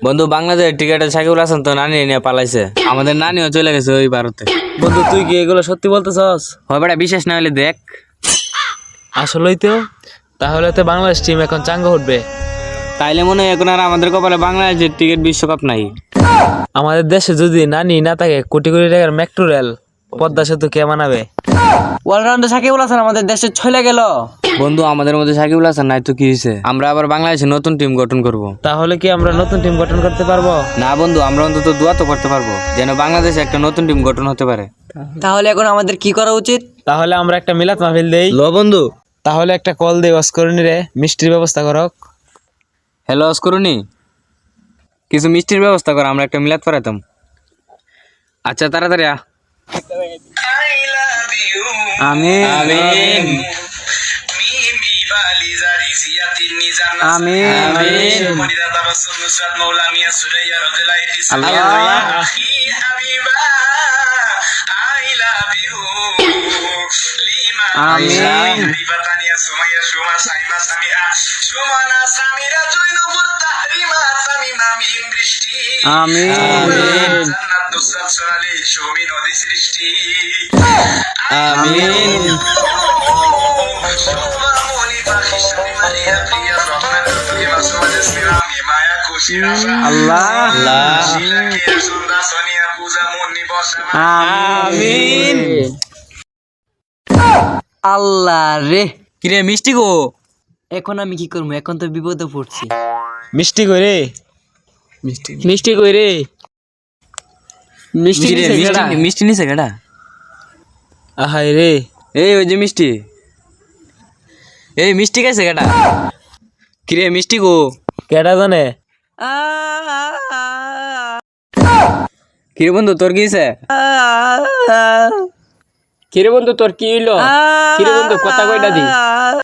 বন্ধু বাংলাদেশের টিকেটে সাকিবুল হাসান তো নানি নিয়ে পালাইছে, আমাদের নানিও চলে গেছে ওই ভারতে। বন্ধু তুই কি এগুলো সত্যি বলতেছস? হয় বেটা, বিশ্বাস না হলে দেখ। আসলেই তো? তাহলে তো বাংলাদেশ টিম এখন চাঙ্গা উঠবে। তাইলে মনে হয় এখন আর আমাদের কপালে বাংলাদেশের টিকিট বিশ্বকাপ নাই। আমাদের দেশে যদি নানি না থাকে, কোটি কোটি টাকার মেট্রো রেল, পদ্মা সেতু কে বানাবে? অলরাউন্ডার সাকিবুল হাসান আমাদের দেশে চলে গেল। বন্ধু আমাদের মধ্যে সাকিবুল হাসান নাই তো কি হয়েছে? আমরা আবার বাংলাদেশে নতুন টিম গঠন করব। তাহলে কি আমরা নতুন টিম গঠন করতে পারবো? না বন্ধু, আমরা অন্তত দোয়া তো করতে পারবো যেন বাংলাদেশে একটা নতুন টিম গঠন হতে পারে। তাহলে এখন আমাদের কি করা উচিত? তাহলে আমরা একটা মিলাদ মাহফিল দেই। লো বন্ধু। তাহলে একটা কল দেই অস্করণী রে, মিষ্টির ব্যবস্থা করক। হ্যালো অস্করণী, কিছু মিষ্টির ব্যবস্থা কর, আমরা একটা মিলাদ করাতাম। আচ্ছা তাড়াতাড়ি আ। আমিন আমিন আমিন আল্লাহ। আমিন আমিন আমিন আল্লাহ আমিন। আল্লাহ রে, কিরে মিষ্টি গো? এখন আমি কি করবো? এখন তো বিপদে পড়ছি। মিষ্টি কই রে? মিষ্টি কই রে? মিষ্টি কিরে, নিছে কেডা? মিষ্টি নিছে কেডা? আহাই রে, এই ওই যে মিষ্টি, এই মিষ্টি খাইছে কেডা? কিরে মিষ্টি গো? কেডা জানে? কিরে বন্ধু তোর কি হইছে? কিরে বন্ধু তোর কি হইলো? কিরে বন্ধু কথা কইটা দি।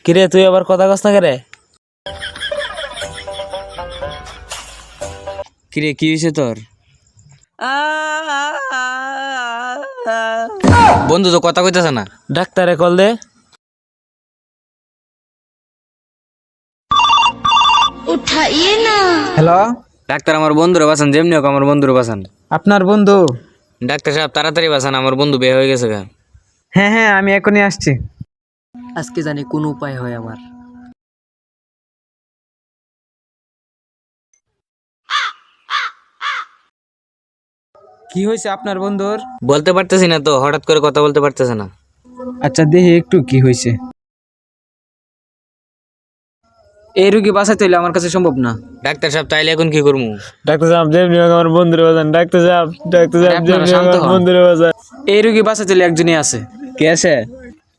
কিরে তুই আবার কথা কস না কেরে? কিরে কি হইছে তোর? বন্ধু তো কথা কইতাছে না। ডাক্তারে কল দে। उठाइए ना। হ্যালো, ডাক্তার আমার বন্ধুরে বাঁচান, যেমনি হোক আমার বন্ধুরে বাঁচান। আপনার বন্ধু? ডাক্তার সাহেব তাড়াতাড়ি বাঁচান, আমার বন্ধু বিয়ে হয়ে গেছে গা। হ্যাঁ হ্যাঁ, আমি এখনই আসছি। আজকে জানি কোন উপায় হয় আমার। কি হয়েছে আপনার বন্ধুর? বলতে পারতেছি না তো, হঠাৎ করে কথা বলতে পারতেছে না। আচ্ছা দেখি একটু কি হয়েছে। এই রুগী বাঁচাতে হইলে আমার কাছে সম্ভব না। ডাক্তার সাহেব তাইলে এখন কি করবো? ডাক্তার সাহেব যেমনি হোক আমার বন্ধুরে বাজান। ডাক্তার সাহেব আপনারা যেমনি হোক শান্ত আমার হন। বন্ধুরে বাজান। এই রুগী বাঁচাতে হইলে একজনই আছে। কে আছে?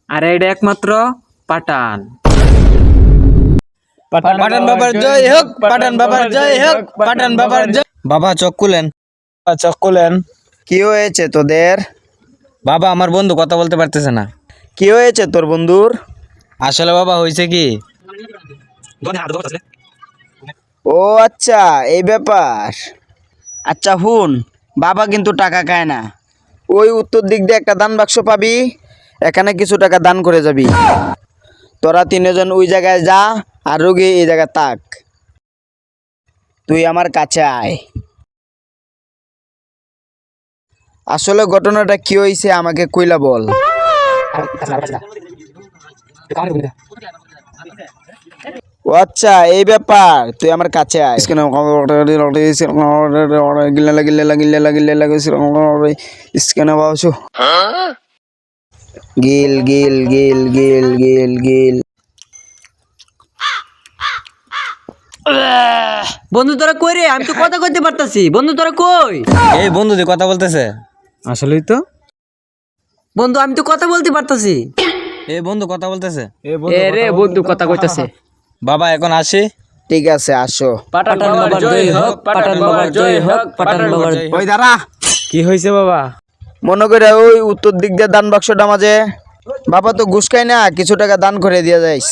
আর এটা একমাত্র পাঠান। পাঠান বাবার জয় হোক, পাঠান বাবার জয় হোক, পাঠান বাবার জয়। বাবা চোখ খুলেন। চক্কলেন। কি হয়েছে তোদের? বাবা আমার বন্ধু কথা বলতে পারতেছে না। কি হয়েছে তোর বন্ধুর? আসলে বাবা হয়েছে কি, ও আচ্ছা, এই ব্যাপার। আচ্ছা হুন, বাবা কিন্তু টাকা খায় না। ওই উত্তর দিক দিয়ে একটা দান বাক্স পাবি, এখানে কিছু টাকা দান করে যাবি। তোরা তিনজন ওই জায়গায় যা, আর রোগী এই জায়গায় তাক। তুই আমার কাছে আয়। আসলে ঘটনাটা কি হয়েছে আমাকে কইলা বল। ও আচ্ছা, এই ব্যাপার, তুই আমার কাছে আয়। গিল গিল গিল গিল গিল গিল। বন্ধু তোরা কই রে? আমি তো কথা কইতে পারতাছি। বন্ধু তোরা কই? এই বন্ধু যে কথা বলতেছে। আসলেই তো। বন্ধু আমি তো কথা বলতে পারতাছি। এই বন্ধু কথা বলতেছে। এ রে বন্ধু কথা কইতাছে। বাবা এখন আসি। ঠিক আছে, আসো। পাঠান বাবার জয় হোক, পাঠান বাবার জয় হোক, পাঠান বাবার। ওই দাঁড়া। কি হয়েছে বাবা? মনে করে ওই উত্তর দিক দিয়ে দান বাক্সটা মাঝে। বাবা তো ঘুষ খায় না, কিছু টাকা দান করে দিয়ে যাইস।